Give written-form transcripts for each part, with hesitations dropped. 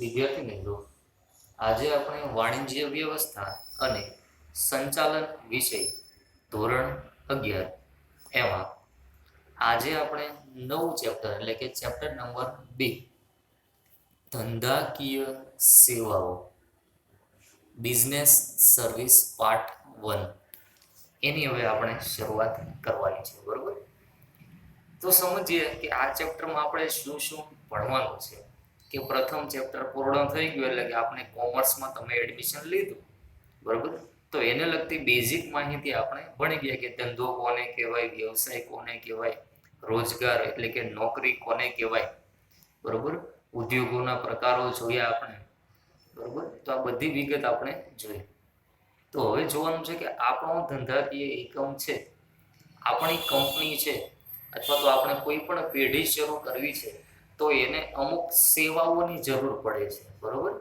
વિદ્યાર્થી મિત્રો, આજે આપણે વાણિજ્ય વ્યવસ્થા અને સંચાલન વિષય ધોરણ 11 એમાં આજે આપણે નવું ચેપ્ટર એટલે કે ચેપ્ટર નંબર 2 ધંધાકીય સેવાઓ બિઝનેસ સર્વિસ પાર્ટ 1 એની હવે આપણે શરૂઆત કરવાની છે, બરોબર? તો સમજીએ કે આ ચેપ્ટરમાં આપણે શું શું ભણવાનું છે. કે પ્રથમ ચેપ્ટર પૂર્ણ થઈ ગયું એટલે કે આપણે કોમર્સમાં તમે એડમિશન લીધું, બરોબર? તો એને લગતી બેઝિક માહિતી આપણે ભણી ગયા કે ધંધો કોને કહેવાય, વ્યવસાય કોને કહેવાય, રોજગાર એટલે કે નોકરી કોને કહેવાય, બરોબર? ઉદ્યોગોના પ્રકારો જોયા આપણે, બરોબર? તો આ બધી વિગત આપણે જોઈ. તો હવે જોવાનું છે કે આપણો ધંધાકીય એકમ છે, આપણી કંપની છે, અથવા તો આપણે કોઈ પણ પેઢી શરૂ કરવી છે, તો એને અમુક સેવાઓની જરૂર પડે છે, બરોબર?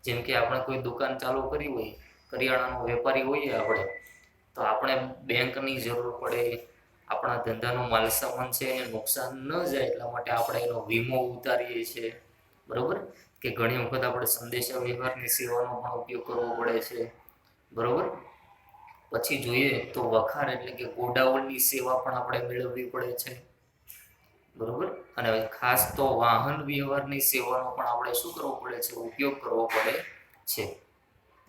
જેમ કે આપણે કોઈ દુકાન ચાલુ કરી હોય, કરિયાણાનો વેપારી હોઈએ આપણે, તો આપણે બેંકની જરૂર પડે. આપણા ધંધાનો માલ સામાન છે એને નુકસાન ન જાય એટલા માટે આપણે એનો વીમો ઉતારીએ છીએ, બરોબર? કે ઘણી વખત આપણે સંદેશા વ્યવહારની સેવાનો પણ ઉપયોગ કરવો પડે છે, બરોબર? પછી જોઈએ તો વખાર એટલે કે ગોડાઉનની સેવા પણ આપણે મેળવવી પડે છે, બરોબર? અને ખાસ તો વાહન વ્યવહારની સેવાનો પણ આપણે શું કરવો પડે છે? ઉપયોગ કરવો પડે છે.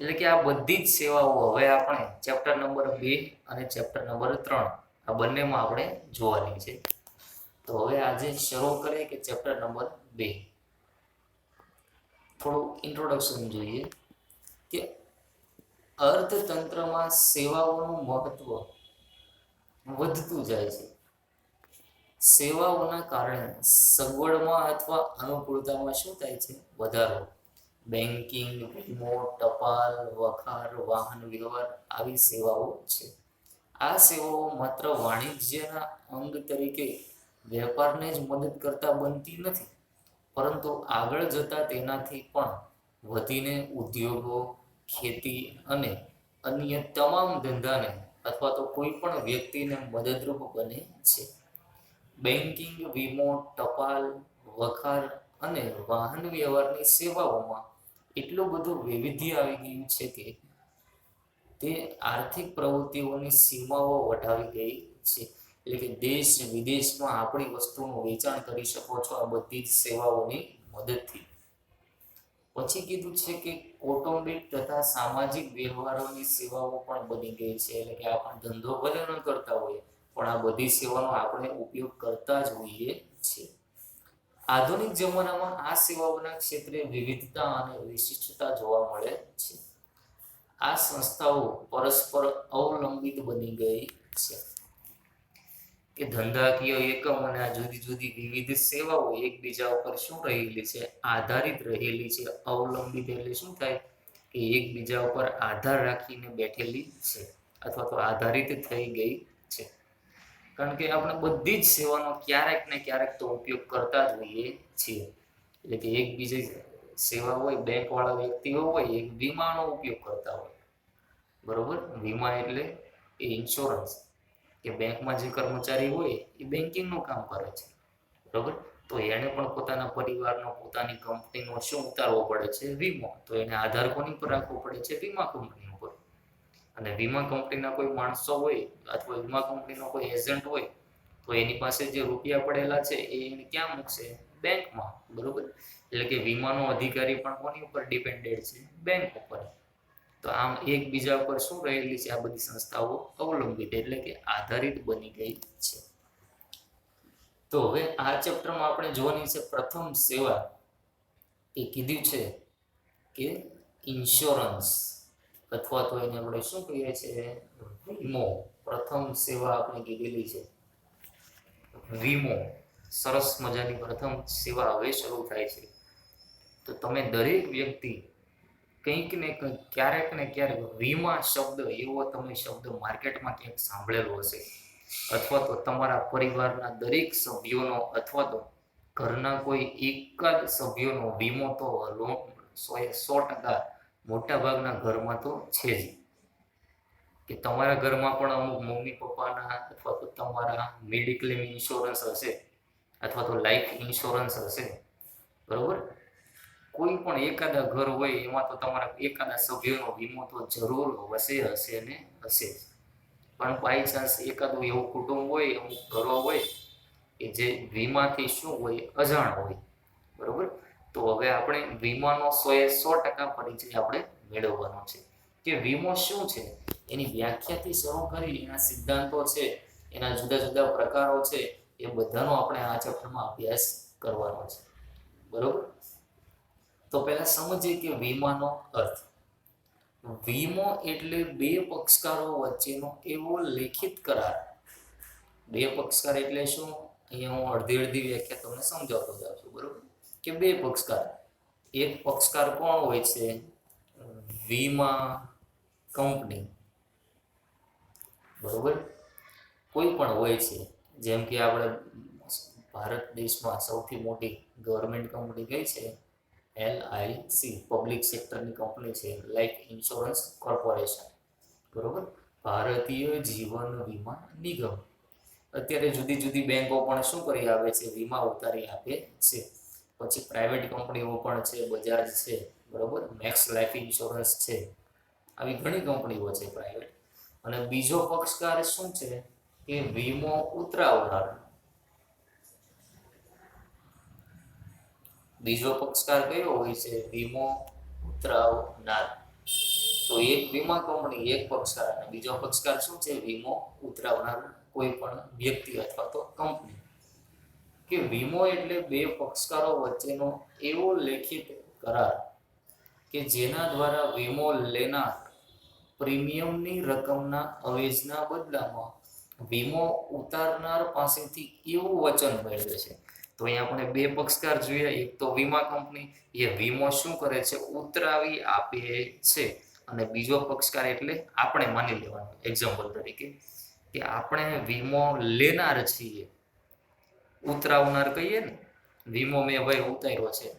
એટલે કે આ બધી જ સેવાઓ હવે આપણે ચેપ્ટર નંબર 2 અને ચેપ્ટર નંબર 3 આ બંનેમાં આપણે જોવાની છે. તો હવે આજે શરૂ કરીએ કે ચેપ્ટર નંબર 2. થોડું ઇન્ટ્રોડક્શન જોઈએ કે અર્થતંત્રમાં સેવાઓનું મહત્વ વધતું જાય છે. સેવાઓના કારણે સગવડમાં અથવા અનુકૂળતામાં શું થાય છે? વધારો. બેન્કિંગ, વીમો, ટપાલ, વખાર, વાહન વ્યવહાર આવી સેવાઓ છે. આ સેવાઓ માત્ર વાણિજ્યના અંગ તરીકે વેપારને જ મદદ કરતા બનતી નથી, પરંતુ આગળ જતા તેનાથી પણ વધીને ઉદ્યોગો, ખેતી અને અન્ય તમામ ધંધાને અથવા તો કોઈ પણ વ્યક્તિને મદદરૂપ બને છે. બેન્કિંગ, વીમો, ટપાલ, વખાર અને વાહન વ્યવહારની સેવાઓમાં એટલું બધું વૈવિધ્ય આવી ગયું છે કે તે આર્થિક પ્રવૃત્તિઓની સીમાઓ વટાવી ગઈ છે. એટલે કે દેશ વિદેશમાં આપણી વસ્તુનું વેચાણ કરી શકો છો આ બધી જ સેવાઓની મદદથી. પછી કીધું છે કે કૌટુંબિક તથા સામાજિક વ્યવહારોની સેવાઓ પણ બની ગઈ છે. એટલે કે આપણે ધંધો ભલે ન કરતા હોઈએ પણ આ બધી સેવાનો આપણે ઉપયોગ કરતા જ હોઈએ છીએ. આધુનિક જમાનામાં આ સેવાઓના ક્ષેત્રે વિવિધતા અને વિશિષ્ટતા જોવા મળે છે. આ સંસ્થાઓ પરસ્પર અવલંબિત બની ગઈ છે. કે ધંધાકીય એકમ અને આ જુદી જુદી વિવિધ સેવાઓ એકબીજા ઉપર શું રહેલી છે? આધારિત રહેલી છે. અવલંબિત એટલે શું થાય? કે એકબીજા ઉપર આધાર રાખીને બેઠેલી છે અથવા તો આધારિત થઈ ગઈ છે. કારણ કે આપણે બધી જ સેવાનો ક્યારેક ને ક્યારેક તો ઉપયોગ કરતા જ હોઈએ છીએ. એટલે કે એકબીજી સેવા હોય, બેંક વાળા વ્યક્તિઓ હોય, એક વીમાનો ઉપયોગ કરતા હોય, બરોબર? વીમા એટલે એ ઇન્સ્યોરન્સ, કે બેંકમાં જે કર્મચારી હોય એ બેન્કિંગનું કામ કરે છે, બરોબર? તો એને પણ પોતાના પરિવારનો, પોતાની કંપનીનો શું ઉતારવો પડે છે? વીમો. તો એને આધાર કોની પર રાખવો પડે છે? વીમા કંપની ઉપર. અને વીમા કંપનીના કોઈ માણસો હોય અથવા વીમા કંપનીનો કોઈ એજન્ટ હોય તો એની પાસે જે રૂપિયા પડેલા છે એ એને ક્યાં મૂકશે? બેંકમાં, બરોબર? એટલે કે વીમાનો અધિકારી પણ કોની ઉપર ડિપેન્ડેડ છે? બેંક ઉપર. તો આમ એકબીજા ઉપર શું રહેલી છે? આ બધી સંસ્થાઓ અવલંબિત એટલે કે આધારિત બની ગઈ છે. તો હવે આ ચેપ્ટરમાં આપણે જોવાની છે પ્રથમ સેવા, એ કીધું છે કે ઇન્સ્યોરન્સ અથવા તો એને આપણે શું કહીએ છીએ? વીમો. પ્રથમ સેવા આપણે કીધેલી છે વીમો. સરસ મજાની પ્રથમ સેવા હવે શરૂ થાય છે. તો તમે દરેક વ્યક્તિ કંઈક ને કંઈક, ક્યારેક ને ક્યારેક વીમા શબ્દ એવો તમે શબ્દ માર્કેટમાં ક્યાંક સાંભળેલો હશે, અથવા તો તમારા પરિવારના દરેક સભ્યોનો અથવા તો ઘરના કોઈ એકાદ સભ્યોનો વીમો તો 100% મોટા ભાગના ઘરમાં તો છે જ. કે તમારા ઘરમાં પણ અમુક મમ્મી પપ્પાના અથવા તો તમારા મેડિક્લેમ ઇન્સ્યોરન્સ હશે અથવા તો લાઈફ ઇન્સ્યોરન્સ હશે, બરોબર? કોઈ પણ એકાદા ઘર હોય એમાં તો તમારા એકાદા સભ્યોનો વીમો તો જરૂર હશે ને હશે જ. પણ બાય ચાન્સ એકાદું એવું કુટુંબ હોય, અમુક ઘરો હોય કે જે વીમાથી શું હોય, અજાણ હોય, બરોબર. તો હવે આપણે વીમાનો 100% પરિચય આપણે મેળવવાનો છે કે વીમો શું છે, એની વ્યાખ્યાથી શરૂ કરી એના સિદ્ધાંતો છે, એના જુદા જુદા પ્રકારો છે, એ બધાનો આપણે આ ચેપ્ટરમાં અભ્યાસ કરવાનો છે, બરોબર. તો પહેલા સમજીએ કે વીમાનો અર્થ. વીમો એટલે બે પક્ષકારો વચ્ચેનો એવો લેખિત કરાર. બે પક્ષકાર એટલે શું? અહીંયા હું અડધી વ્યાખ્યા તમને સમજાવતો જાઉં છું, બરોબર. કે બે પક્ષકાર, એક પક્ષકાર કોણ હોય છે? વીમા કંપની, બરોબર. કોઈ પણ હોય છે, જેમ કે આપણે ભારત દેશમાં સૌથી મોટી ગવર્મેન્ટ કંપની કઈ છે? LIC, પબ્લિક સેક્ટરની કંપની છે, લાઈફ ઇન્સ્યોરન્સ કોર્પોરેશન, બરોબર. ભારતીય જીવન વીમા નિગમ. અત્યારે જુદી જુદી બેંકો પણ શું કરી આવે છે? વીમા ઉતારી આપે છે. પછી પ્રાઇવેટ કંપનીઓ પણ છે, બજાજ છે, બરોબર, મેક્સ લાઈફ ઇન્સ્યોરન્સ છે, આવી ઘણી કંપનીઓ છે પ્રાઇવેટ. અને બીજો પક્ષકાર શું છે? કે વીમો ઉતરાવનાર. બીજો પક્ષકાર કયો હોય છે? વીમો ઉતરાવનાર. તો એક વીમા કંપની, એક પક્ષકાર, અને બીજો પક્ષકાર શું છે? વીમો ઉતરાવનાર કોઈ પણ વ્યક્તિ અથવા તો કંપની. કે વીમો એટલે બે પક્ષકારો વચ્ચેનો એવો લેખિત કરાર કે જેના દ્વારા વીમો લેનાર પ્રીમિયમની રકમના અવેજના બદલામાં વીમો ઉતારનાર પાસેથી એવું વચન મેળવે છે. તો અહીંયા આપણે બે પક્ષકાર જોઈએ. એક તો વીમા કંપની, એ વીમો શું કરે છે? ઉતરાવી આપે છે. અને બીજો પક્ષકાર એટલે આપણે માની લેવાનું એક્ઝામ્પલ તરીકે કે આપણે વીમો લેનાર છીએ, ઉતરાવનાર કહીએ ને. વીમો મેં ભાઈ ઉતાર્યો છે,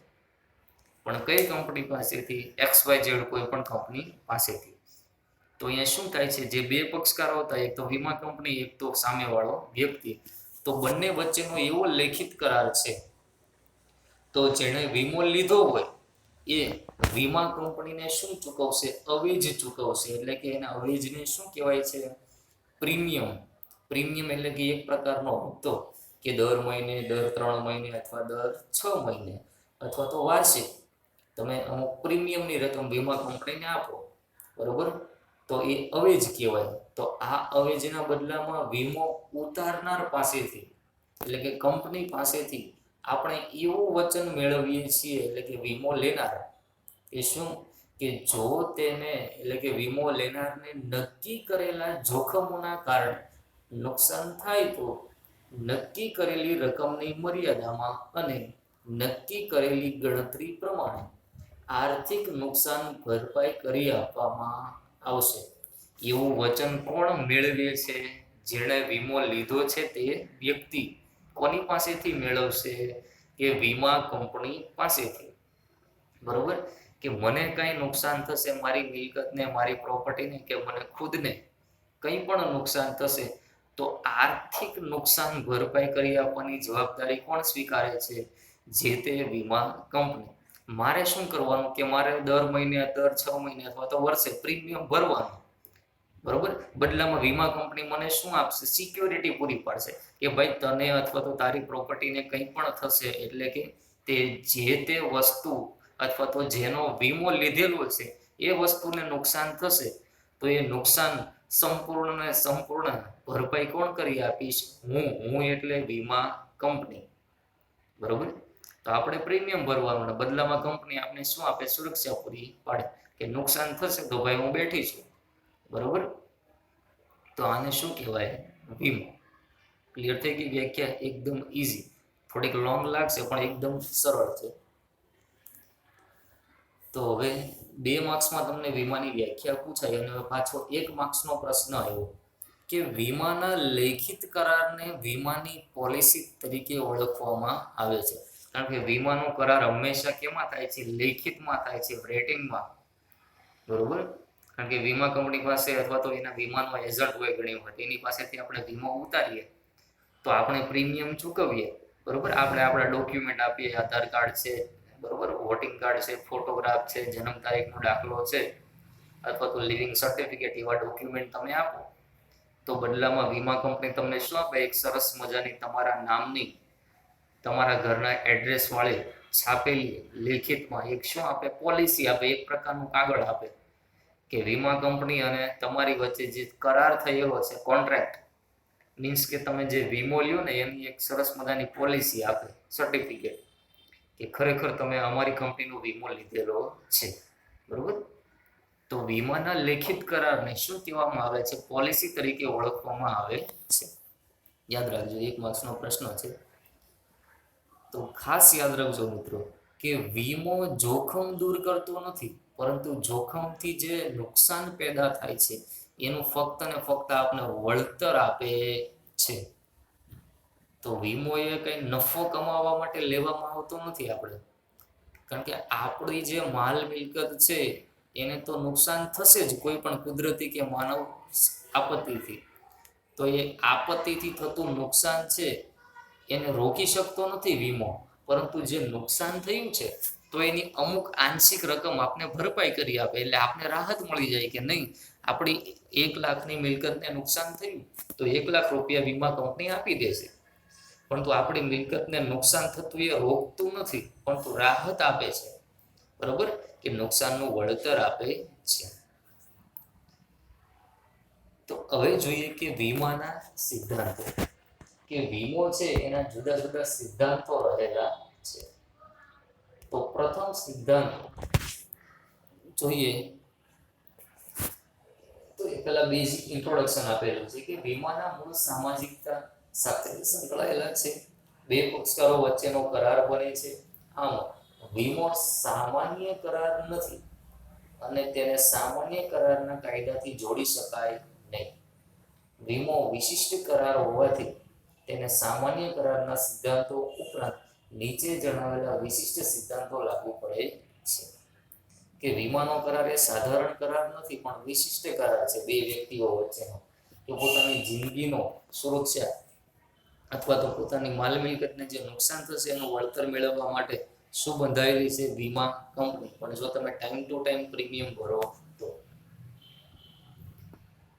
પણ કઈ કંપની પાસેથી? XYZ કોઈ પણ કંપની પાસેથી. તો અહીંયા શું થાય છે? જે બે પક્ષકારો હતા, એક તો વીમા કંપની, એક તો સામેવાળો વ્યક્તિ, તો બંને વચ્ચેનો એવો લેખિત કરાર છે. તો જેણે વીમો લીધો હોય એ વીમા કંપનીને શું ચૂકવશે? અવેજ ચૂકવશે. એટલે કે એના અવેજને શું કહેવાય છે? પ્રીમિયમ. પ્રીમિયમ એટલે કે એક પ્રકારનો હપ્તો, કે દર મહિને, દર 3 મહિને, અથવા દર 6 મહિને, અથવા તો વાર્ષિક તમે અમુક પ્રીમિયમની રકમ વીમા કંપનીને આપો, બરોબર. તો એ અવેજ કહેવાય. તો આ અવેજના બદલામાં વીમો ઉતારનાર પાસેથી, એટલે કે કંપની પાસેથી આપણે એવું વચન મેળવીએ છીએ, એટલે કે વીમો લેનાર, કે શું? કે જો તેને, એટલે કે વીમો લેનારને નક્કી કરેલા જોખમોના કારણે નુકસાન થાય તો નક્કી કરેલી રકમની મર્યાદામાં અને નક્કી કરેલી ગણતરી પ્રમાણે આર્થિક નુકસાન ભરપાઈ કરી આપવામાં આવશે. એવું વચન કોણ મેળવે છે? જેણે વીમો લીધો છે તે વ્યક્તિ. કોની પાસેથી મેળવશે? કે વીમા કંપની પાસેથી, બરોબર. કે મને કંઈ નુકસાન થશે, મારી મિલકતને, મારી પ્રોપર્ટીને, કે મને ખુદને કંઈ પણ નુકસાન થશે, તો આર્થિક નુકસાન ભરપાઈ કરી આપવાની જવાબદારી કોણ સ્વીકારે છે? જે તે વીમા કંપની. મારે શું કરવાનું? કે મારે દર મહિને, દર 6 મહિને, અથવા તો વર્ષે પ્રીમિયમ ભરવાનું, બરોબર. બદલામાં વીમા કંપની મને શું આપશે? સિક્યોરિટી પૂરી પાડશે કે ભાઈ તને અથવા તો તારી પ્રોપર્ટીને કંઈ પણ થશે, એટલે કે તે જે તે વસ્તુ અથવા તો જેનો વીમો લીધેલો છે એ વસ્તુને નુકસાન થશે, તો એ નુકસાન સંપૂર્ણ ભરપાઈ કોણ કરી આપીશ? હું એટલે વીમા કંપની, બરોબર. તો આપણે પ્રીમિયમ ભરવાનું, ને બદલામાં કંપની આપણે શું આપે? સુરક્ષા પૂરી પાડે કે નુકસાન થશે તો ભાઈ હું બેઠી છું, બરોબર. તો આને શું કહેવાય? વીમો. ક્લિયર થઈ ગઈ વ્યાખ્યા? એકદમ ઈઝી, થોડીક લોંગ લાગશે પણ એકદમ સરળ છે. તો હવે 2 માર્ક્સમાં તમને વીમાની વ્યાખ્યા પૂછાય, અને હવે પાછો 1 માર્ક્સનો પ્રશ્ન આવ્યો કે વીમાના લેખિત કરારને વીમાની પોલિસી તરીકે ઓળખવામાં આવે છે. કારણ કે વીમાનો કરાર હંમેશા કેમાં થાય છે? લેખિતમાં થાય છે, રેટિંગમાં, બરોબર. કારણ કે વીમા કંપની પાસે અથવા તો એના વીમાનો એજન્ટ હોય ઘણી વખત, એની પાસેથી આપણે વીમો ઉતારીએ તો આપણે પ્રીમિયમ ચૂકવીએ, બરોબર. આપણે આપણા ડોક્યુમેન્ટ આપીએ, આધાર કાર્ડ છે, બરોબર, વોટિંગ કાર્ડ છે, ફોટોગ્રાફ છે, જન્મ તારીખનો દાખલો છે, અથવા તો લિવિંગ સર્ટિફિકેટ, એવા ડોક્યુમેન્ટ તમે આપો તો બદલામાં વીમા કંપની તમને શું આપે? એક સરસ મજાની તમારા નામની, તમારા ઘરના એડ્રેસ વાળી છાપેલી લેખિતમાં એક શું આપે? પોલિસી આપે, એક પ્રકારનું કાગળ આપે કે વીમા કંપની અને તમારી વચ્ચે જે કરાર થયેલો છે, કોન્ટ્રાક્ટ મીન્સ કે તમે જે વીમો લ્યો ને એની એક સરસ મજાની પોલિસી આપે, સર્ટિફિકેટ કે ખરેખર તમે અમારી કંપનીનો વીમો લીધેલો છે, બરોબર. તો વીમાના લેખિત કરારને શું કહેવામાં આવે છે? પોલિસી તરીકે ઓળખવામાં આવે છે. યાદ રાખજો, 1 માર્ક્સનો પ્રશ્ન છે. તો ખાસ યાદ રાખજો મિત્રો કે વીમો જોખમ દૂર કરતો નથી, પરંતુ જોખમથી જે નુકસાન પેદા થાય છે એનું ફક્ત ને ફક્ત આપને વળતર આપે છે. તો વીમો એ કઈ નફો કમાવા માટે લેવામાં આવતો નથી આપણે, કારણ કે આપણી જે માલ મિલકત છે એને તો નુકસાન થશે જ, કોઈ પણ કુદરતી કે માનવ આપત્તિથી. તો એ આપત્તિથી થતું નુકસાન છે એને રોકી શકતો નથી વીમો, પરંતુ જે નુકસાન થયું છે તો એની અમુક આંશિક રકમ આપને ભરપાઈ કરી આપે, એટલે આપને રાહત મળી જાય કે નહીં, આપણી 1 લાખની મિલકતને નુકસાન થયું તો 1 લાખ રૂપિયા વીમા કંપની આપી દેશે, પરંતુ આપણી મિલકતને નુકસાન થતું એ રોકતું નથી, પરંતુ રાહત આપે છે, બરોબર, કે નુકસાનનું વળતર આપે છે. તો હવે જોઈએ કે વીમાના સિદ્ધાંતો, કે વીમો છે એના જુદા જુદા સિદ્ધાંતો રહેલા છે. તો પ્રથમ સિદ્ધાંત જોઈએ તો એ પહેલા બેઝિક ઇન્ટ્રોડક્શન આપેલું છે કે વીમાના મૂળ સામાજિકતા સાથે સંકળાયેલા છે, 2 પક્ષકારો વચ્ચેનો કરાર બને છે. આમ વીમો સામાન્ય કરાર નથી અને તેને સામાન્ય કરારના કાયદાથી જોડી શકાય નહીં. વીમો વિશિષ્ટ કરાર હોવાથી તેને સામાન્ય કરારના સિદ્ધાંતો ઉપરાંત નીચે જણાવેલા વિશિષ્ટ સિદ્ધાંતો લાગુ પડે છે. કે વીમાનો કરાર એ સાધારણ કરાર નથી, પણ વિશિષ્ટ કરાર છે 2 વ્યક્તિઓ વચ્ચેનો, કે પોતાની જિંદગીનો સુરક્ષા અથવા તો પોતાની માલ મિલકતને જે નુકસાન થશે એનું વળતર મેળવવા માટે શું બંધાયેલી છે? વીમા કંપની. પણ જો તમે ટાઈમ ટુ ટાઈમ પ્રીમિયમ ભરો તો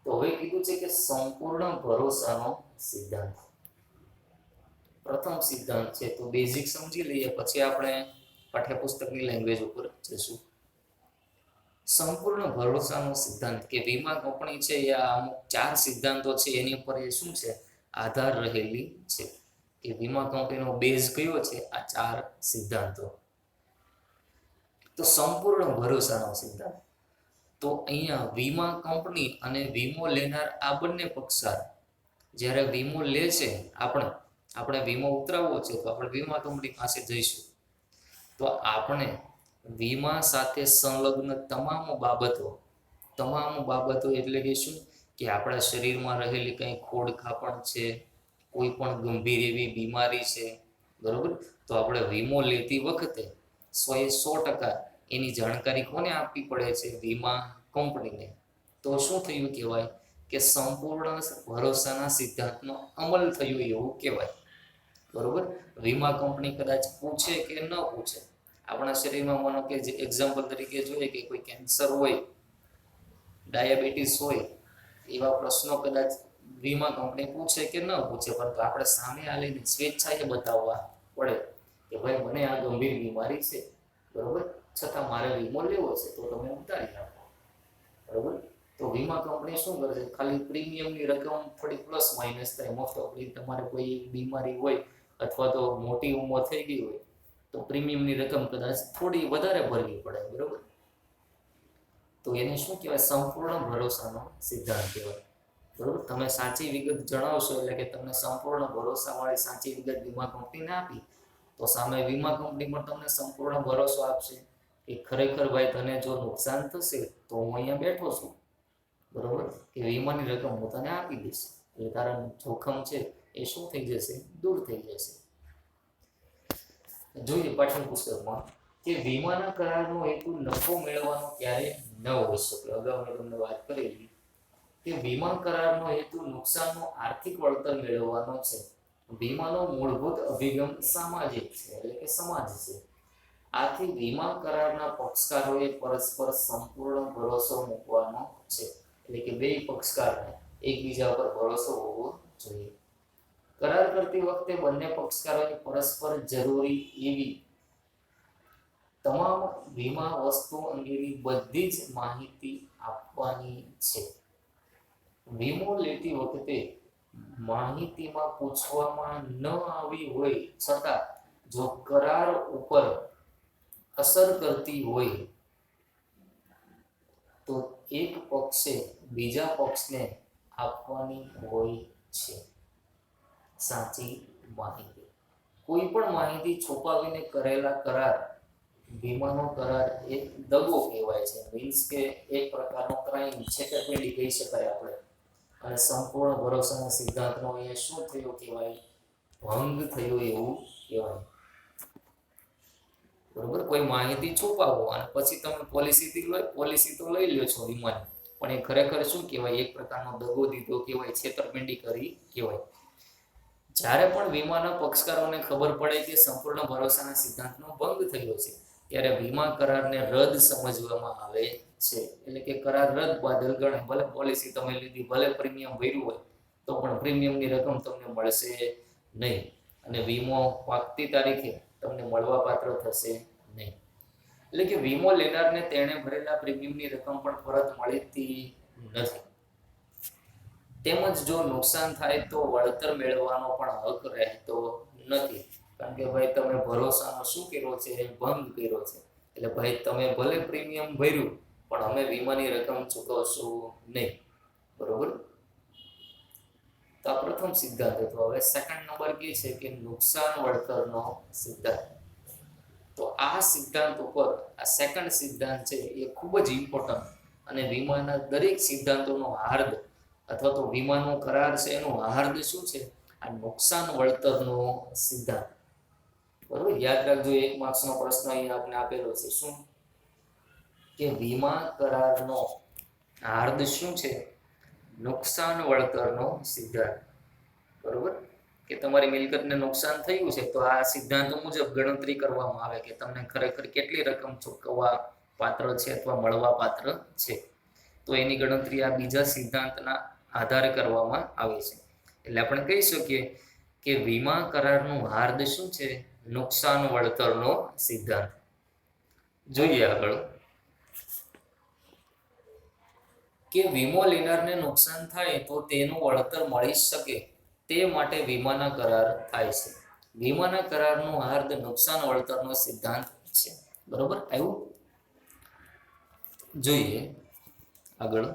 હવે કીધું છે કે સંપૂર્ણ ભરોસાનો સિદ્ધાંત. પ્રથમ સિદ્ધાંત છે તો બેઝિક સમજી લઈએ, પછી આપણે પાઠ્યપુસ્તકની લેંગ્વેજ ઉપર જઈશું. સંપૂર્ણ ભરોસાનો સિદ્ધાંત, કે વીમા કંપની છે એ અમુક 4 સિદ્ધાંતો છે એની ઉપર એ શું છે? આધાર રહેલી છે. કે વીમા કંપનીનો બેઝ કયો છે? આ 4 સિદ્ધાંતો. તો સંપૂર્ણ ભરોસાનો સિદ્ધાંત, તો અહીંયા વીમા કંપની અને વીમો લેનાર આ બંને પક્ષકાર જ્યારે વીમો લે છે, આપણે વીમો ઉતરાવવો છે તો આપણે વીમા કંપની પાસે જઈશું, તો આપણે વીમા સાથે સંલગ્ન તમામ બાબતો એટલે કે શું? કે આપણા શરીરમાં રહેલી કંઈ ખોડખાપણ છે, કોઈ પણ ગંભીર એવી બીમારી છે, બરોબર, તો આપણે વીમો લેતી વખતે 100% એની જાણકારી કોને આપવી પડે છે? વીમા કંપનીને. તો શું થયું કહેવાય? કે સંપૂર્ણ ભરોસાના સિદ્ધાંતનો અમલ થયો એવું કહેવાય, બરોબર. વીમા કંપની કદાચ પૂછે કે ન પૂછે, આપણા શરીરમાં માનો કે જે એક્ઝામ્પલ તરીકે જોઈએ કે કોઈ કેન્સર હોય, ડાયાબિટીસ હોય, એવા પ્રશ્નો કદાચ વીમા કંપની પૂછે કે ન પૂછે, પરંતુ આપણે સામે આવીને સ્વેચ્છાએ બતાવવા પડે કે ભાઈ મને આ ગંભીર બીમારી છે, બરોબર, છતાં મારે વીમો લેવો છે, તો તમે ઉતારી આપો, બરોબર. તો વીમા કંપની શું કરશે? ખાલી પ્રીમિયમની રકમ થોડી પ્લસ માઇનસ થાય, મોસ્ટ ઓફલી તમારે કોઈ બીમારી હોય અથવા તો મોટી ઉંમર થઈ ગઈ હોય તો પ્રીમિયમની રકમ કદાચ થોડી વધારે ભરવી પડે, બરોબર. તો એને શું કહેવાય? સંપૂર્ણ ભરોસાનો સિદ્ધાંત કહેવાય, બરોબર. તમે સાચી વિગત જણાવશો એટલે કે તમને સંપૂર્ણ ભરોસાવાળી સાચી વિગત વીમા કંપનીને આપી, તો સામે વીમા કંપની પણ તમને સંપૂર્ણ ભરોસો આપશે કે ખરેખર ભાઈ તને જો નુકસાન થશે તો હું અહીંયા બેઠો છું, બરોબર, કે વીમાની રકમ હું તને આપી દઈશ, એટલે તારા જોખમ છે એ શું થઈ જશે? દૂર થઈ જશે. જોઈએ પાઠ્યપુસ્તકમાં કે વીમાના કરારનો હેતુ નફો મેળવવાનો ક્યારે ન હોઈ શકે. અગાઉ મેં તમને વાત કરેલી કે વીમા કરારનો હેતુ નુકસાનનો આર્થિક વળતર મેળવવાનો છે. વીમાનો મૂળભૂત અભિગમ સામાજિક છે, એટલે કે સમાજ છે. આથી વીમા કરારના પક્ષકારોએ પરસ્પર સંપૂર્ણ ભરોસો મૂકવાનો છે, એટલે કે બે પક્ષકારને એકબીજા પર ભરોસો હોવો જોઈએ. કરાર કરતી વખતે બંને પક્ષકારોએ પરસ્પર જરૂરી એવી તમામ વીમા વસ્તુ અંગેની બધી જ માહિતી આપવાની છે. વીમો લેતી વખતે માહિતીમાં પૂછવામાં ન આવી હોય છતાં જો કરાર ઉપર અસર કરતી હોય તો એક પક્ષે બીજા પક્ષને આપવાની હોય છે સાચી માહિતી. કોઈ પણ માહિતી છુપાવીને કરેલા કરાર વીમાનો કરાર એક દગો કહેવાય છે. મીન્સ કે એક પ્રકારનો ક્રાઇમ, છેતરપિંડી કહી શકાય આપણે. અને સંપૂર્ણ ભરોસાના સિદ્ધાંતનો અહીંયા શું થયો કહેવાય? ભંગ થયો એવું કહેવાય. બરોબર, કોઈ માહિતી છુપાવો અને પછી તમે પોલિસી તો લઈ લ્યો છો વીમાની, પણ એ ખરેખર શું કહેવાય? એક પ્રકારનો દગો દીધો કહેવાય, છેતરપિંડી કરી કહેવાય. જ્યારે પણ વીમાના પક્ષકારોને ખબર પડે કે સંપૂર્ણ ભરોસાના સિદ્ધાંતનો ભંગ થયો છે, ત્યારે વીમા કરારને રદ સમજવામાં આવે છે. એટલે કે કરાર રદ બાદલ ગણે. ભલે પોલિસી તમે લીધી, ભલે પ્રીમિયમ ભર્યું હોય, તો પણ પ્રીમિયમની રકમ તમને મળશે નહીં અને વીમો પાકતી તારીખે તમને મળવા પાત્ર થશે નહીં. એટલે કે વીમો લેનારને તેણે ભરેલા પ્રીમિયમની રકમ પણ પરત મળતી નથી. તેમજ જો નુકસાન થાય તો વળતર મેળવવાનો પણ હક રહેતો નથી. કારણ કે ભાઈ તમે ભરોસાનો શું કર્યો છે? ભંગ કર્યો છે. એટલે ભાઈ તમે ભલે પ્રીમિયમ ભર્યું પણ અમે વીમાની રકમ ચૂકવશું નહીં. બરોબર, તો આ પ્રથમ સિદ્ધાંત હતો. હવે સેકન્ડ નંબર કે છે કે નુકસાન વળતરનો સિદ્ધાંત. તો આ સિદ્ધાંત ઉપર આ સેકન્ડ સિદ્ધાંત છે એ ખૂબ જ ઇમ્પોર્ટન્ટ અને વીમાના દરેક સિદ્ધાંતોનો હાર્દ અથવા તો વીમાનો કરાર છે એનું હાર્દ શું છે? આ નુકસાન વળતરનો સિદ્ધાંત. બરોબર, યાદ રાખજો. 1 માર્ક્સનો પ્રશ્ન અહીંયા આપણે આપેલો છે. શું કે વીમા કરારનો હાર્દ શું છે? નુકસાન વળતરનો સિદ્ધાંત. બરોબર, કે તમારી મિલકતને નુકસાન થયું છે તો આ સિદ્ધાંત મુજબ ગણતરી કરવામાં આવે કે તમને ખરેખર કેટલી રકમ ચૂકવવા પાત્ર છે અથવા મળવા પાત્ર છે. તો એની ગણતરી આ બીજા સિદ્ધાંતના આધારે કરવામાં આવે છે. એટલે આપણે કહી શકીએ કે વીમા કરારનું હાર્દ શું છે? નુકસાન વળતરનો સિદ્ધાંત. જોઈએ આગળ કે વીમો લેનારને નુકસાન થાય તો તેનું વળતર મળી શકે તે માટે વીમાના કરાર થાય છે. વીમાના કરારનું હાર્દ નુકસાન વળતરનો સિદ્ધાંત છે. બરોબર, આવ્યું? જોઈએ આગળ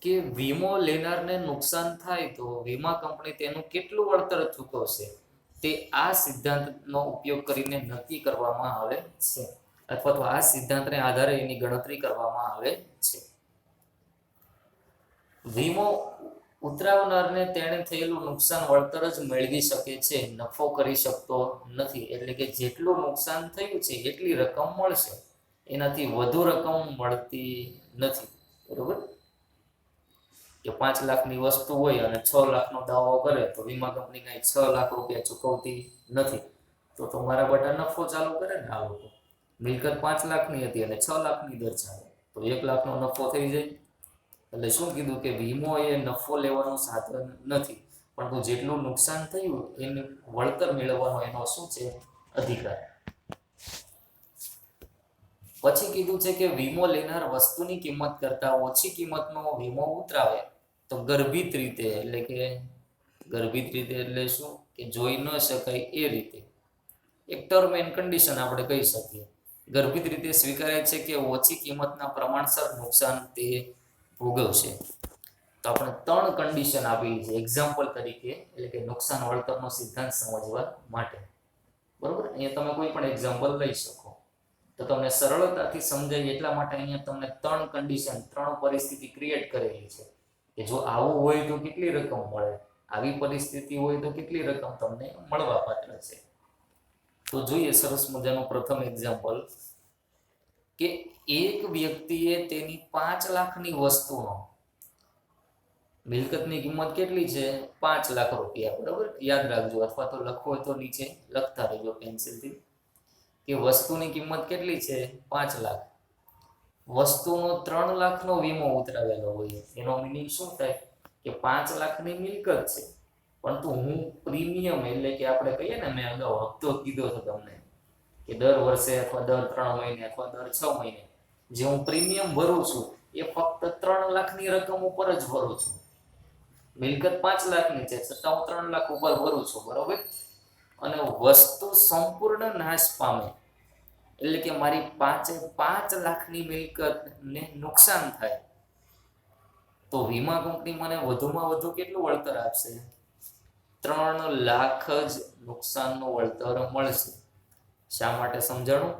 કે વીમો લેનારને નુકસાન થાય તો વીમા કંપની તેનું કેટલું વળતર ચૂકવશે તે આ સિદ્ધાંતનો ઉપયોગ કરીને નક્કી કરવામાં આવે છે, અથવા તો આ સિદ્ધાંતને આધારે એની ગણતરી કરવામાં આવે છે. વીમો ઉતરાવનારને તેણે થયેલું નુકસાન વળતર જ મેળવી શકે છે, નફો કરી શકતો નથી. એટલે કે જેટલું નુકસાન થયું છે એટલી રકમ મળશે, એનાથી વધુ રકમ મળતી નથી. બરોબર, કે 5 લાખની વસ્તુ હોય અને 6 લાખનો દાવો કરે તો વીમા કંપની કાંઈ 6 લાખ રૂપિયા ચૂકવતી નથી. તો તમારા બધા નફો ચાલુ કરે ને. આ લોકો મિલકત 5 લાખની હતી અને 6 લાખની દર ચાલે તો 1 લાખનો નફો થઈ જાય. એટલે શું કીધું કે વીમો એ નફો લેવાનું સાધન નથી, પણ જેટલું નુકસાન થયું એનું વળતર મેળવવાનો એનો શું છે? અધિકાર. પછી કીધું છે કે વીમો લેનાર વસ્તુની કિંમત કરતા ઓછી કિંમતનો વીમો ઉતરાવે તો ગર્ભિત રીતે, એટલે કે ગર્ભિત રીતે એટલે શું? કે જોઈ ન શકાય એ રીતે, એક ટર્મ એન્ડ કન્ડિશન આપણે કહી શકીએ. ગર્ભિત રીતે સ્વીકારાય છે કે ઓછી કિંમતના પ્રમાણસર નુકસાન તે ભોગવશે. તો આપણે 3 કન્ડિશન આપેલી છે એક્ઝામ્પલ તરીકે, એટલે કે નુકસાન વળતરનો સિદ્ધાંત સમજવા માટે. બરોબર, અહીંયા તમે કોઈ પણ એક્ઝામ્પલ લઈ શકો તો તમને સરળતાથી સમજાય એટલા માટે અહીંયા તમને 3 કન્ડિશન, 3 પરિસ્થિતિ ક્રિએટ કરેલી છે કે જો આવું હોય તો કેટલી રકમ મળે, આવી પરિસ્થિતિ હોય તો કેટલી રકમ તમને મળવા પાત્ર છે. તો જોઈએ સરસ મજાનું પ્રથમ એક્ઝામ્પલ કે એક વ્યક્તિએ તેની 5 લાખની વસ્તુનો, મિલકતની કિંમત કેટલી છે? 5 લાખ રૂપિયા. બરોબર, યાદ રાખજો, અથવા તો લખો તો નીચે લખતા રહેજો પેન્સિલથી. કે વસ્તુની કિંમત કેટલી છે 5 લાખ, વસ્તુનો 3 લાખનો વીમો ઉતરાવેલો હોય, એનો મિનિંગ શું થાય કે 5 લાખની મિલકત છે, પરંતુ હું પ્રીમિયમ એટલે કે આપણે કહીએ ને, મેં અગાઉ હપ્તો કીધો હતો તમને કે દર વર્ષે અથવા દર 3 મહિને અથવા દર 6 મહિને જે હું પ્રીમિયમ ભરું છું એ ફક્ત 3 લાખની રકમ ઉપર જ ભરું છું. મિલકત 5 લાખની છે છતાં હું 3 લાખ ઉપર ભરું છું, બરોબર. અને વસ્તુ સંપૂર્ણ નાશ પામે એટલે કે મારી 5 લાખની મિલકતને નુકસાન થાય તો વીમા કંપની મને વધુમાં વધુ કેટલું વળતર આપશે? 3 લાખ જ નુકસાનનું વળતર મળશે. શા માટે સમજાણું?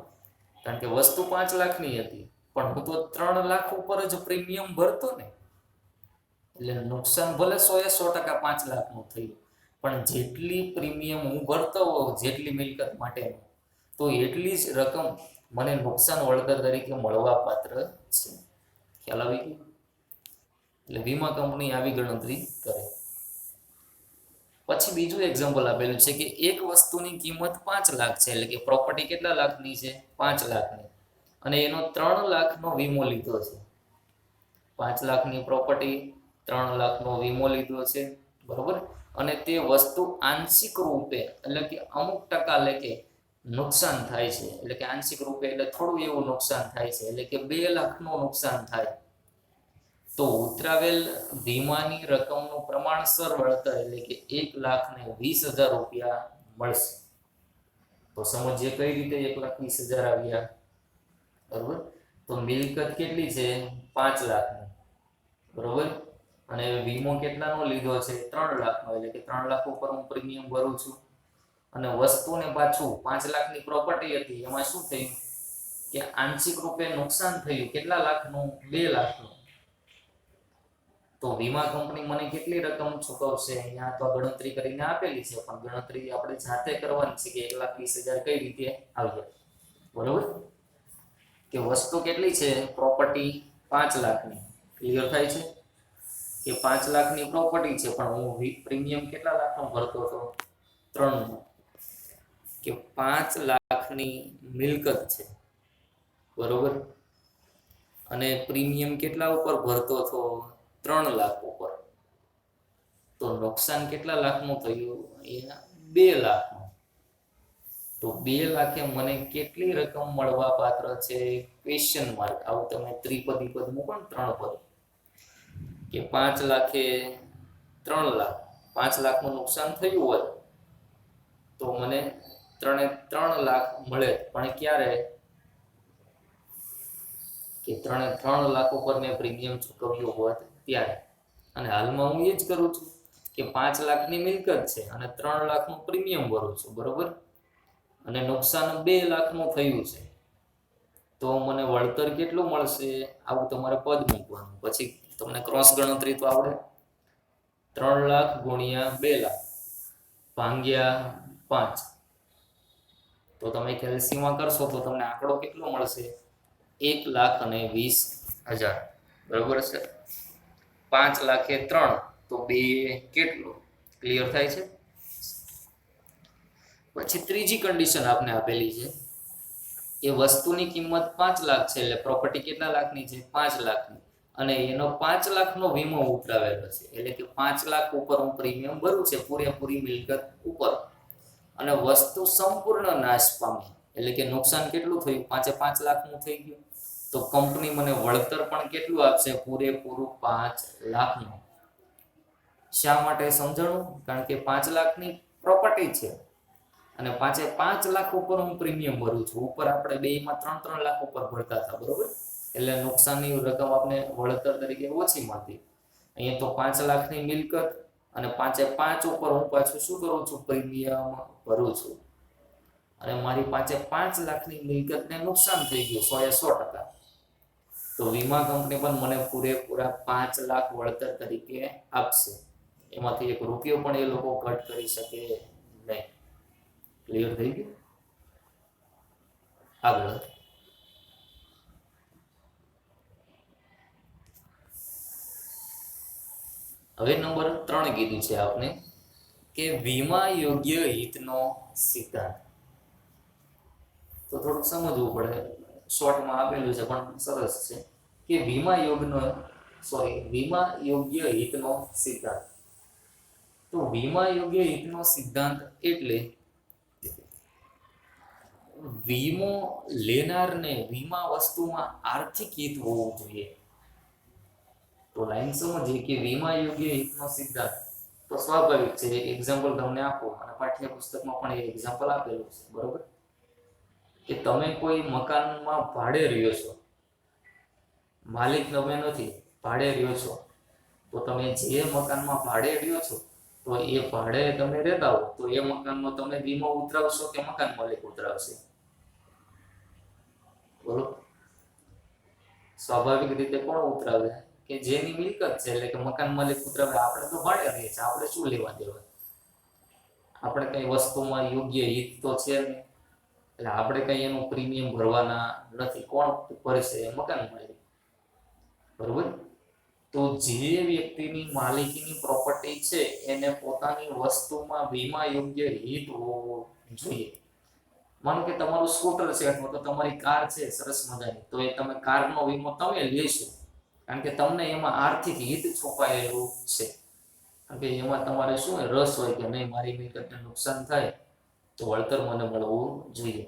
કારણ કે વસ્તુ 5 લાખની હતી પણ હું તો 3 લાખ ઉપર જ પ્રીમિયમ ભરતો ને, એટલે નુકસાન ભલે 100% 5 લાખનું થયું પણ જેટલી પ્રીમિયમ હું ભરતો હોઉં જેટલી મિલકત માટે તો એટલી જ રકમ મને નુકસાન વળતર તરીકે મળવા પાત્ર છે. ખ્યાલ આવી ગયો? એટલે વીમા કંપની આવી ગણતરી કરે. પછી બીજું એક્ઝામ્પલ આપેલું છે કે એક વસ્તુની કિંમત 5 લાખ છે, એટલે કે પ્રોપર્ટી કેટલા લાખની છે? 5 લાખની, અને એનો 3 લાખનો વીમો લીધો છે. 5 લાખની પ્રોપર્ટી, 3 લાખનો વીમો લીધો છે, બરોબર. અને તે વસ્તુ આંશિક રૂપે એટલે કે અમુક ટકા લેકે નુકસાન થાય છે, એટલે કે આંશિક રૂપે એટલે થોડું એવું નુકસાન થાય છે, એટલે કે 2 લાખનું નુકસાન થાય તો ઉતરાવેલ વીમાની રકમનું પ્રમાણસર વળતર એટલે કે 1,20,000 રૂપિયા મળશે. તો સમજીએ કઈ રીતે 1,20,000 આવ્યા, બરોબર. તો મિલકત કેટલી છે? 5 લાખની, બરોબર. અને વીમો કેટલાનો લીધો છે? 3 લાખનો, એટલે કે 3 લાખ ઉપર હું પ્રીમિયમ ભરું છું. અને વસ્તુને પાછું 5 લાખની પ્રોપર્ટી હતી, એમાં શું થયું કે આંશિક રૂપે નુકસાન થયું. કેટલા લાખનું? 2 લાખનું. તો વીમા કંપની મને કેટલી રકમ ચૂકવશે? અહીંયા તો ગણતરી કરીને આપેલી છે પણ ગણતરી આપણે જાતે કરવાની છે કે 1,20,000 કઈ રીતે આવ્યા, બરોબર. કે વસ્તુ કેટલી છે? પ્રોપર્ટી 5 લાખની. ક્લિયર થાય છે કે 5 લાખની પ્રોપર્ટી છે પણ હું પ્રીમિયમ કેટલા લાખનો ભરતો હતો? 3. કે 5 લાખની મિલકત છે, બરોબર. અને પ્રીમિયમ કેટલા ઉપર ભરતો હતો? 3 લાખ ઉપર. તો નુકસાન કેટલા લાખનું થયું? અહીંયા 2 લાખનું. તો 2 લાખે મને કેટલી રકમ મળવા પાત્ર છે? Question mark. આવું તમે ત્રિપદી પદ મૂકો ને 3 પદ કે 5 લાખે 3 લાખ, 5 લાખનું નુકસાન થયું હોય તો મને 3 લાખ મળે, પણ ક્યારે? કે 3 લાખ ઉપર મેં પ્રીમિયમ ચૂકવ્યું હોત ત્યારે. અને હાલમાં હું એ જ કરું છું કે 5 લાખની મિલકત છે અને 3 લાખનું પ્રીમિયમ ભરું છું, બરોબર. અને નુકસાન 2 લાખનું થયું છે તો મને વળતર કેટલું મળશે? આવું તમારે પદ મૂકવાનું. પછી તમને ક્રોસ ગણતરી તો આવડે. 3 લાખ ગુણ્યા 2 લાખ ભાગ્યા 5, તો તમે કેલ્સીમાં કરશો તો તમને આંકડો કેટલો મળશે? 1,20,000, બરોબર છે. 5 લાખે 3 તો 2 કેટલો? ક્લિયર થાય છે. પછી ત્રીજી કન્ડિશન આપને આપેલી છે કે વસ્તુની કિંમત 5 લાખ છે, એટલે પ્રોપર્ટી કેટલા લાખની છે? 5 લાખની, અને એનો 5 લાખનો વીમો ઉતરાવેલો છે, એટલે કે 5 લાખ ઉપર હું પ્રીમિયમ ભરું છે પૂરેપૂરી મિલકત ઉપર. અને વસ્તુ સંપૂર્ણ નાશ પામી એટલે કે નુકસાન કેટલું થયું? 5 લાખનું થઈ ગયું. તો કંપની મને વળતર પણ કેટલું આપશે? પૂરેપૂરું 5 લાખનું. શા માટે સમજાણું? કારણ કે 5 લાખની પ્રોપર્ટી છે અને 5 લાખ ઉપર હું પ્રીમિયમ ભરું છું. ઉપર આપણે બેમાં 3 લાખ ઉપર ભરતા હતા, બરોબર. એટલે નુકસાનની રકમ આપણે વળતર તરીકે ઓછી મળતી. અહીંયા તો 5 લાખની મિલકત અને 5 ઉપર હું પાછું શું કરું છું? પ્રીમિયમ ભરું છું. અને મારી 5 લાખની મિલકતને નુકસાન થઈ ગયું 100%. તો વીમા કંપની પણ મને પૂરેપૂરા 5 લાખ વળતર તરીકે આપશે. એમાંથી 1 રૂપિયો પણ એ લોકો કટ કરી શકે નહીં. ક્લિયર થઈ ગયું? આગળ હવે નંબર 3 કીધું છે આપને કે વીમા યોગ્ય હિતનો સિદ્ધાંત. તો થોડુંક સમજવું પડે. શોર્ટમાં આપેલું છે પણ સરસ છે કે વીમા યોગ્ય હિતનો સિદ્ધાંત. તો વીમા યોગ્ય હિતનો સિદ્ધાંત એટલે વીમો લેનારને વીમા વસ્તુમાં આર્થિક હિત હોવું જોઈએ. તો લાઈન સમજીએ કે વીમા યોગ્ય હિતનો સિદ્ધાંત. તો સ્વાભાવિક છે, એક એક્ઝામ્પલ તમને આપો અને પાઠ્યપુસ્તકમાં પણ એક એક્ઝામ્પલ આપેલું છે, બરોબર. કે તમે કોઈ મકાનમાં ભાડે રહ્યો છો, માલિક તમે નથી, ભાડે રહ્યો છો. તો તમે જે મકાનમાં ભાડે રહ્યો છો, તો એ ભાડે તમે રહેતા હો, તો એ મકાનનો તમે વીમો ઉતરાવશો કે મકાન માલિક ઉતરાવશે? બોલો. સ્વાભાવિક રીતે કોણ ઉતરાવે? કે જેની મિલકત છે, એટલે કે મકાન માલિક ઉતરાવે. આપણે તો ભાડે રહીએ છીએ, આપણે શું લેવા દેવા? આપણે કઈ વસ્તુમાં યોગ્ય હિત તો છે નહીં, એટલે આપણે કઈ એનું પ્રીમિયમ ભરવાના નથી. કોણ ભરશે? મકાન માલિક, બરોબર. તો જે વ્યક્તિની માલિકીની પ્રોપર્ટી છે એને પોતાની વસ્તુમાં વીમા યોગ્ય હિત હોવું જોઈએ. માનો કે તમારું સ્કૂટર છે અથવા તો તમારી કાર છે સરસ મજાની, તો એ તમે કારનો વીમો તમે લેશો, કારણ કે તમને એમાં આર્થિક હિત છુપાયેલું છે. કારણ કે એમાં તમારે શું રસ હોય કે નહીં, મારી મિલકતને નુકસાન થાય તો વળતર મને મળવું જોઈએ.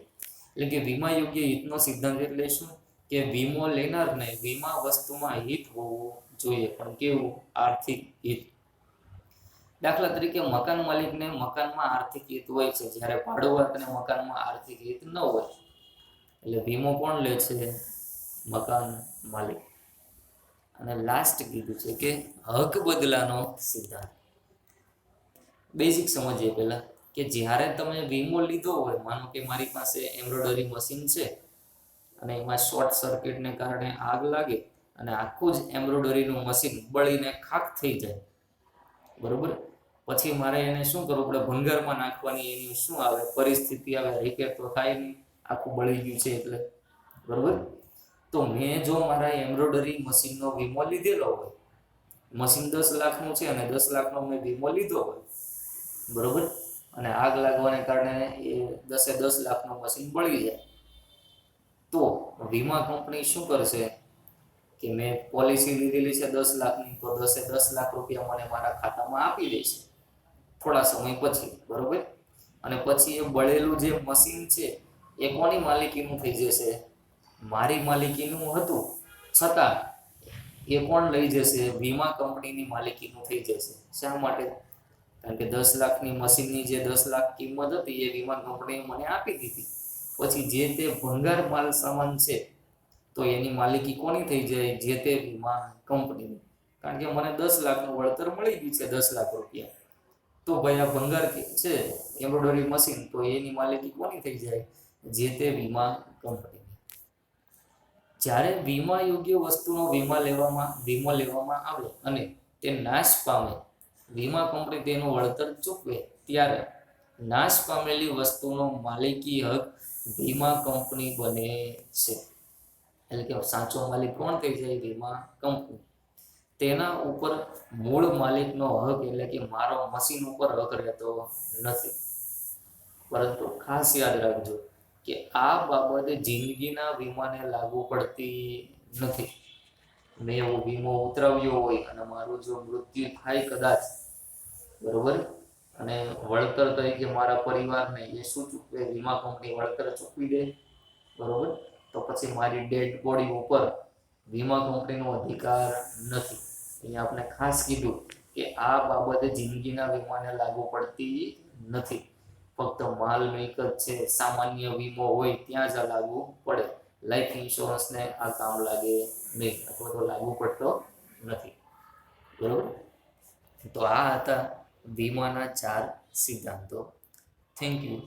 એટલે કે વીમા યોગ્ય હિતનો સિદ્ધાંત એટલે શું? કે વીમો લેનારને વીમા વસ્તુમાં હિત હોવું જોઈએ, પણ કેવું? આર્થિક હિત. દાખલા તરીકે મકાન માલિકને મકાનમાં આર્થિક હિત હોય છે, જ્યારે ભાડુઆતને મકાનમાં આર્થિક હિત ન હોય. એટલે વીમો કોણ લે છે? મકાન માલિક. અને લાસ્ટ કીધું છે કે હક બદલાનો સિદ્ધાંત. બેઝિક સમજીએ પહેલા કે જ્યારે તમે વીમો લીધો હોય, માનો કે મારી પાસે એમ્બ્રોઇડરી મશીન છે અને એમાં શોર્ટ સર્કિટને કારણે આગ લાગે અને આખું જ એમ્બ્રોઇડરીનું મશીન બળીને ખાખ થઈ જાય, બરોબર. પછી મારે એને શું કરવું પડે? ભંગારમાં નાખવાની એની શું આવે? પરિસ્થિતિ આવે. રિપેર તો થાય નહીં, આખું બળી ગયું છે એટલે, બરોબર. તો મેં જો મારા એમ્બ્રોઇડરી મશીનનો વીમો લીધેલો હોય, મશીન 10 લાખનું છે અને 10 લાખનો મેં વીમો લીધો હોય, બરોબર, અને આગ લાગવાને કારણે એ 10 લાખનું મશીન બળી જાય, તો વીમા કંપની શું કરશે? કે મેં પોલિસી લીધેલી છે 10 લાખની, તો 10 લાખ રૂપિયા મને મારા ખાતામાં આપી દેશે થોડા સમય પછી, બરોબર. અને પછી એ બળેલું જે મશીન છે એ કોની માલિકીનું થઈ જશે? મારી માલિકીનું હતું, છતાં એ કોણ લઈ જશે? વીમા કંપનીની માલિકીનું થઈ જશે. શા માટે? કારણ કે 10 લાખની મશીનની જે 10 લાખ કિંમત હતી એ વીમા કંપનીએ મને આપી દીધી. પછી જે તે ભંગાર માલ સામાન છે તો એની માલિકી કોની થઈ જાય? જે તે વીમા કંપનીની. કારણ કે મને 10 લાખનું વળતર મળી ગયું છે, 10 લાખ રૂપિયા. તો ભાઈ આ ભંગાર છે એમ્બ્રોઇડરી મશીન, તો એની માલિકી કોની થઈ જાય? જે તે વીમા કંપની. જ્યારે વીમા યોગ્ય વસ્તુનો વીમો લેવામાં આવે અને તે નાશ પામે, વીમા કંપની તેનું વળતર ચૂકવે, ત્યારે નાશ પામેલી વસ્તુનો માલિકી હક વીમા કંપની બને છે. એટલે કે સાચો માલિક કોણ થઈ જાય? વીમા કંપની. તેના ઉપર મૂળ માલિકનો હક, એટલે કે મારો મશીન ઉપર હક રહેતો નથી. પરંતુ ખાસ યાદ રાખજો કે આ બાબતે જિંદગીના વીમાને લાગુ પડતી નથી. મેં એવો વીમો ઉતરાવ્યો હોય અને મારું જો મૃત્યુ થાય કદાચ, બરોબર, અને વળતર તરીકે મારા પરિવારને એ શું ચૂકવે? વીમા કંપની વળતર ચૂકવી દે, બરોબર. તો પછી મારી ડેડ બોડી ઉપર વીમા કંપનીનો અધિકાર નથી. અહીંયા આપણે ખાસ કીધું કે આ બાબતે જિંદગીના વીમાને લાગુ પડતી નથી. ફક્ત માલ મિલકત છે, સામાન્ય વીમો હોય ત્યાં જ લાગુ પડે. લાઈફ ઇન્સ્યોરન્સને આ કામ લાગે નહીં, અથવા તો લાગુ પડતો નથી, બરોબર. તો આ હતા વીમાના 4 સિદ્ધાંતો. Thank you.